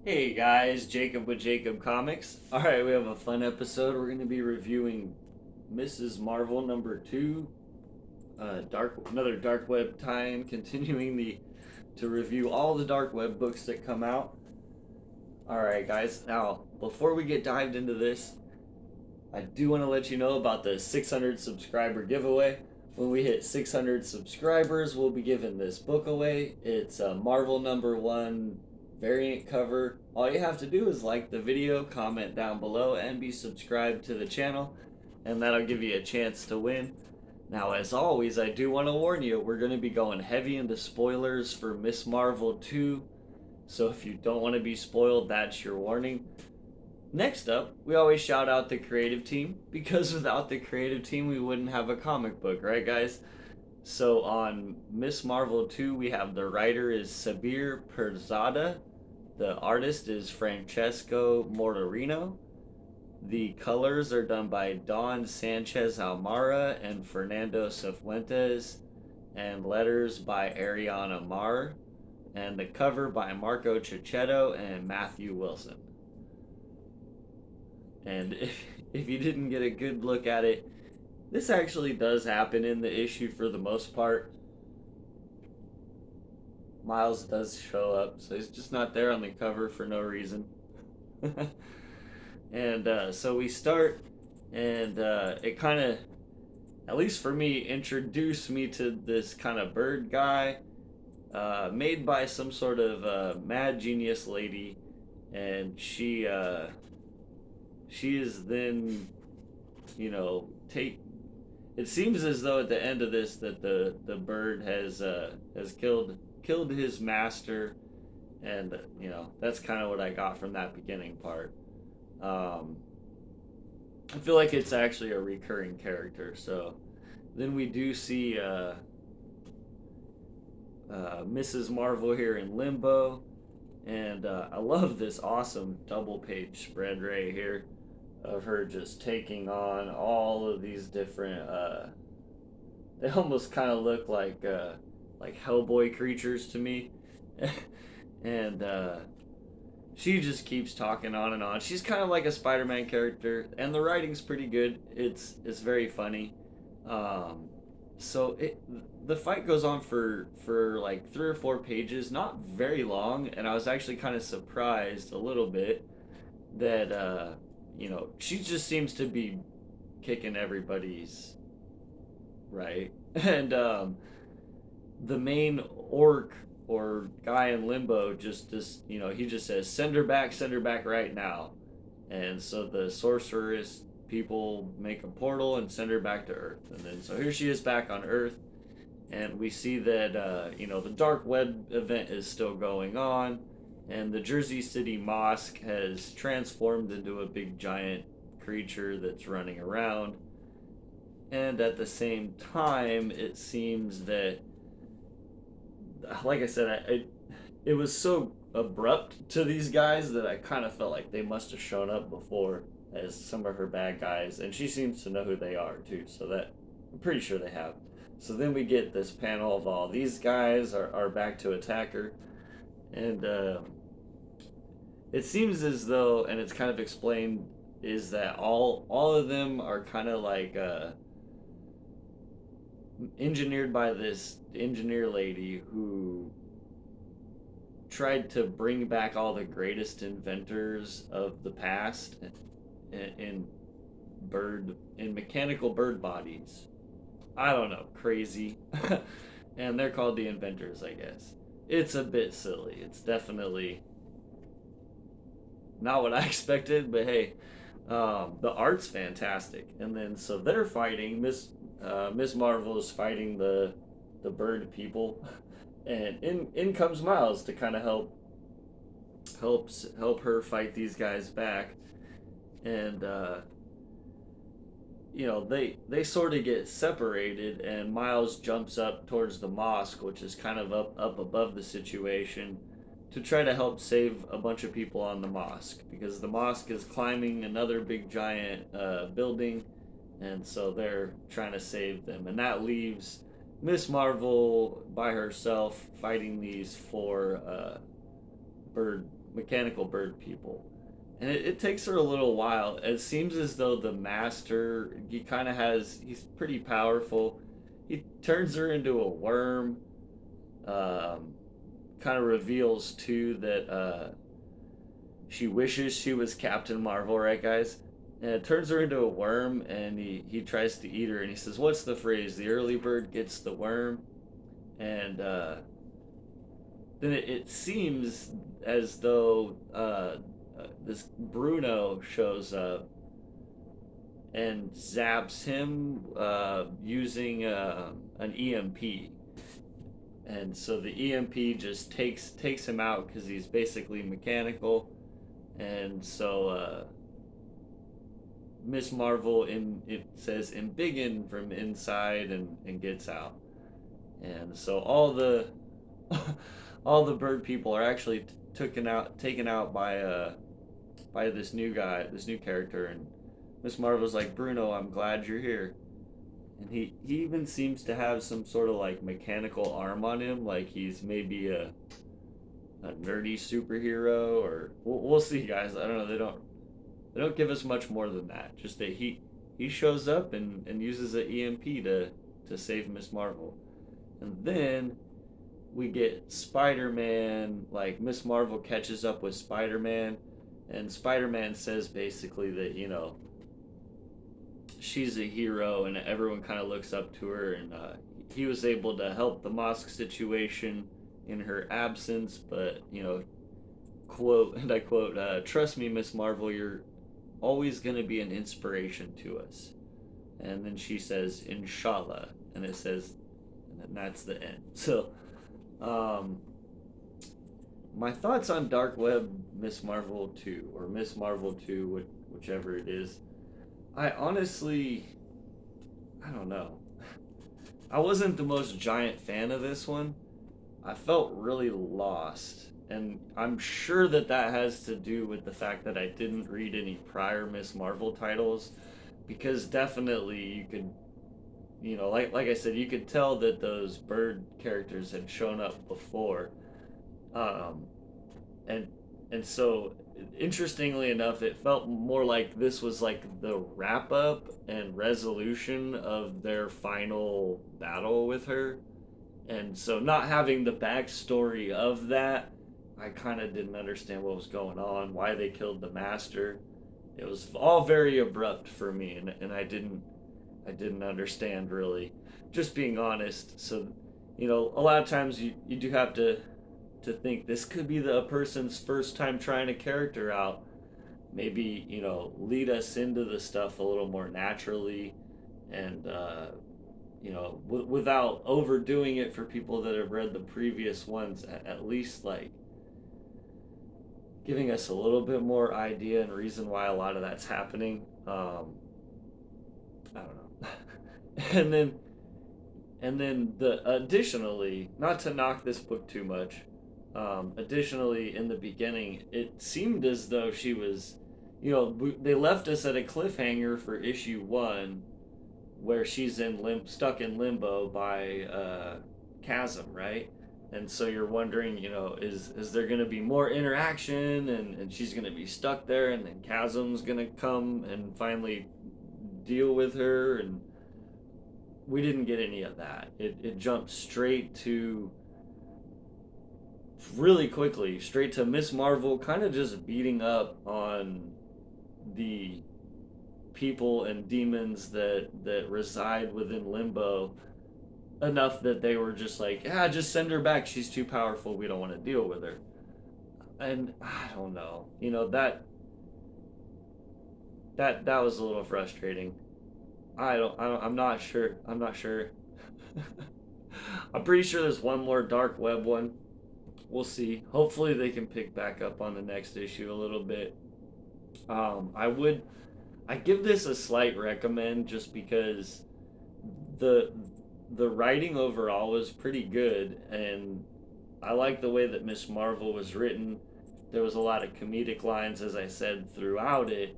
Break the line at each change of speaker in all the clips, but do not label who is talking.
Hey guys, Jacob with Jacob Comics. Alright, we have a fun episode. We're going to be reviewing Mrs. Marvel number 2, another Dark Web time, continuing to review all the Dark Web books that come out. Alright, guys, now before we get dived into this, I do want to let you know about the 600 subscriber giveaway. When we hit 600 subscribers, we'll be giving this book away. It's a Marvel number 1 variant cover. All you have to do is like the video, comment down below, and be subscribed to the channel, and that'll give you a chance to win. Now, as always, I do want to warn you, we're going to be going heavy into spoilers for Miss Marvel 2, so if you don't want to be spoiled, that's your warning. Next up, we always shout out the creative team because without the creative team, we wouldn't have a comic book, right, guys? So on Miss Marvel 2, we have the writer is Sabir Perzada, the artist is Francesco Mortarino, the colors are done by Don Sanchez Almara and Fernando Cifuentes, and letters by Ariana Mar, and the cover by Marco Cicchetto and Matthew Wilson. And if you didn't get a good look at it, this actually does happen in the issue for the most part. Miles does show up, so he's just not there on the cover for no reason. And so we start, and it kind of, at least for me, introduced me to this kind of bird guy made by some sort of mad genius lady, and she is then, take. It seems as though at the end of this that the bird has killed his master, and that's kind of what I got from that beginning part. Um, I feel like it's actually a recurring character. So then we do see Mrs. Marvel here in Limbo, and I love this awesome double page spread right here of her just taking on all of these different. They almost kind of look like Hellboy creatures to me, and she just keeps talking on and on. She's kind of like a Spider-Man character, and the writing's pretty good. It's very funny. Um, so the fight goes on for like 3 or 4 pages, not very long, and I was actually kind of surprised a little bit that she just seems to be kicking everybody's right, and the main orc or guy in limbo just he just says send her back right now, and so the sorceress people make a portal and send her back to Earth, and then so here she is back on Earth, and we see that the dark web event is still going on, and the Jersey City mosque has transformed into a big giant creature that's running around, and at the same time it seems that, like I said, it was so abrupt to these guys that I kind of felt like they must have shown up before as some of her bad guys, and she seems to know who they are too, so that I'm pretty sure they have. So then we get this panel of all these guys are back to attack her, and it seems as though, and it's kind of explained, is that all of them are kind of like engineered by this engineer lady who tried to bring back all the greatest inventors of the past in mechanical bird bodies. I don't know, crazy. And they're called the inventors, I guess. It's a bit silly. It's definitely not what I expected, but hey, the art's fantastic. And then so they're fighting. Miss Marvel is fighting the bird people, and in comes Miles to kind of help her fight these guys back, and they sort of get separated, and Miles jumps up towards the mosque, which is kind of up above the situation, to try to help save a bunch of people on the mosque, because the mosque is climbing another big giant building, and so they're trying to save them, and that leaves Miss Marvel by herself fighting these 4 bird mechanical bird people. And it takes her a little while. It seems as though the master, he's pretty powerful. He turns her into a worm. Um, Kind of reveals too that she wishes she was Captain Marvel, right, guys? And it turns her into a worm, and he tries to eat her, and he says, "What's the phrase? The early bird gets the worm." And then it seems as though this Bruno shows up and zaps him using an EMP. And so the EMP just takes him out because he's basically mechanical. And so Miss Marvel it says embiggen from inside and gets out. And so all the bird people are actually taken out by this new guy, this new character, and Miss Marvel's like, Bruno, I'm glad you're here. And he even seems to have some sort of like mechanical arm on him, like he's maybe a nerdy superhero, or we'll see, guys. I don't know. They don't give us much more than that. Just that he shows up and uses an EMP to save Miss Marvel, and then we get Spider-Man. Like Miss Marvel catches up with Spider-Man, and Spider-Man says basically that she's a hero and everyone kind of looks up to her, and he was able to help the mosque situation in her absence, but quote, and I quote, trust me, Miss Marvel, you're always going to be an inspiration to us. And then she says, Inshallah. And it says, and that's the end. So, um, my thoughts on Dark Web Miss Marvel 2, or Miss Marvel 2, whichever it is. I honestly, I don't know. I wasn't the most giant fan of this one. I felt really lost. And I'm sure that has to do with the fact that I didn't read any prior Miss Marvel titles. Because definitely you could, like I said, you could tell that those bird characters had shown up before. Um, and and so interestingly enough, it felt more like this was like the wrap up and resolution of their final battle with her. And so not having the backstory of that, I kind of didn't understand what was going on, why they killed the master. It was all very abrupt for me, and I didn't understand really, just being honest. So a lot of times you do have to think this could be the person's first time trying a character out. Maybe lead us into the stuff a little more naturally, and without overdoing it for people that have read the previous ones. At least like giving us a little bit more idea and reason why a lot of that's happening. I don't know. And then the additionally, not to knock this book too much, additionally, in the beginning, it seemed as though she was, they left us at a cliffhanger for issue 1, where she's stuck in limbo by Chasm, right? And so you're wondering, is there going to be more interaction, and she's going to be stuck there, and then Chasm's going to come and finally deal with her, and we didn't get any of that. It jumped really quickly, straight to Miss Marvel kind of just beating up on the people and demons that reside within limbo, enough that they were just like, just send her back, she's too powerful, we don't want to deal with her. And I don't know, that was a little frustrating. I'm not sure. I'm pretty sure there's one more Dark Web one. We'll see. Hopefully they can pick back up on the next issue a little bit. I give this a slight recommend, just because the the writing overall was pretty good, and I like the way that Miss Marvel was written. There was a lot of comedic lines, as I said, throughout it.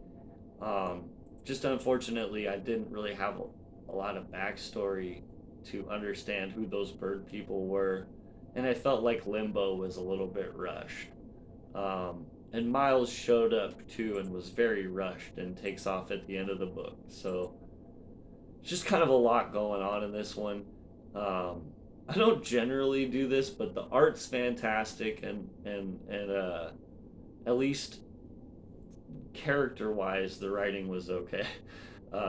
Um, just unfortunately, I didn't really have a lot of backstory to understand who those bird people were, and I felt like Limbo was a little bit rushed. And Miles showed up too and was very rushed and takes off at the end of the book. So just kind of a lot going on in this one. Um, I don't generally do this, but the art's fantastic, and at least character wise, the writing was okay.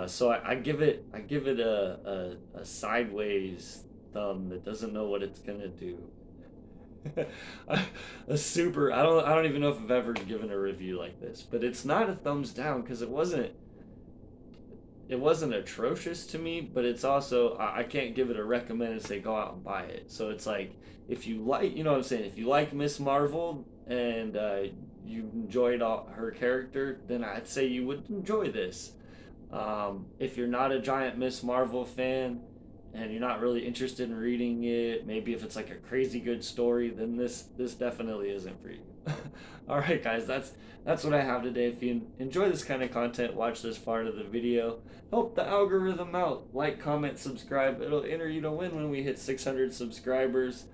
So I give it a sideways thumb that doesn't know what it's gonna do. A super. I don't even know if I've ever given a review like this, but it's not a thumbs down because it wasn't atrocious to me, but it's also I can't give it a recommend and say go out and buy it. So it's like if you like, you know what I'm saying, if you like Miss Marvel and you enjoyed her character, then I'd say you would enjoy this. If you're not a giant Miss Marvel fan and you're not really interested in reading it, maybe if it's like a crazy good story, then this definitely isn't for you. All right, guys, that's what I have today. If you enjoy this kind of content, watch this far into the video. Help the algorithm out. Like, comment, subscribe. It'll enter you to win when we hit 600 subscribers.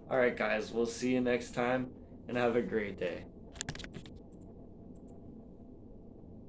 All right, guys, we'll see you next time, and have a great day.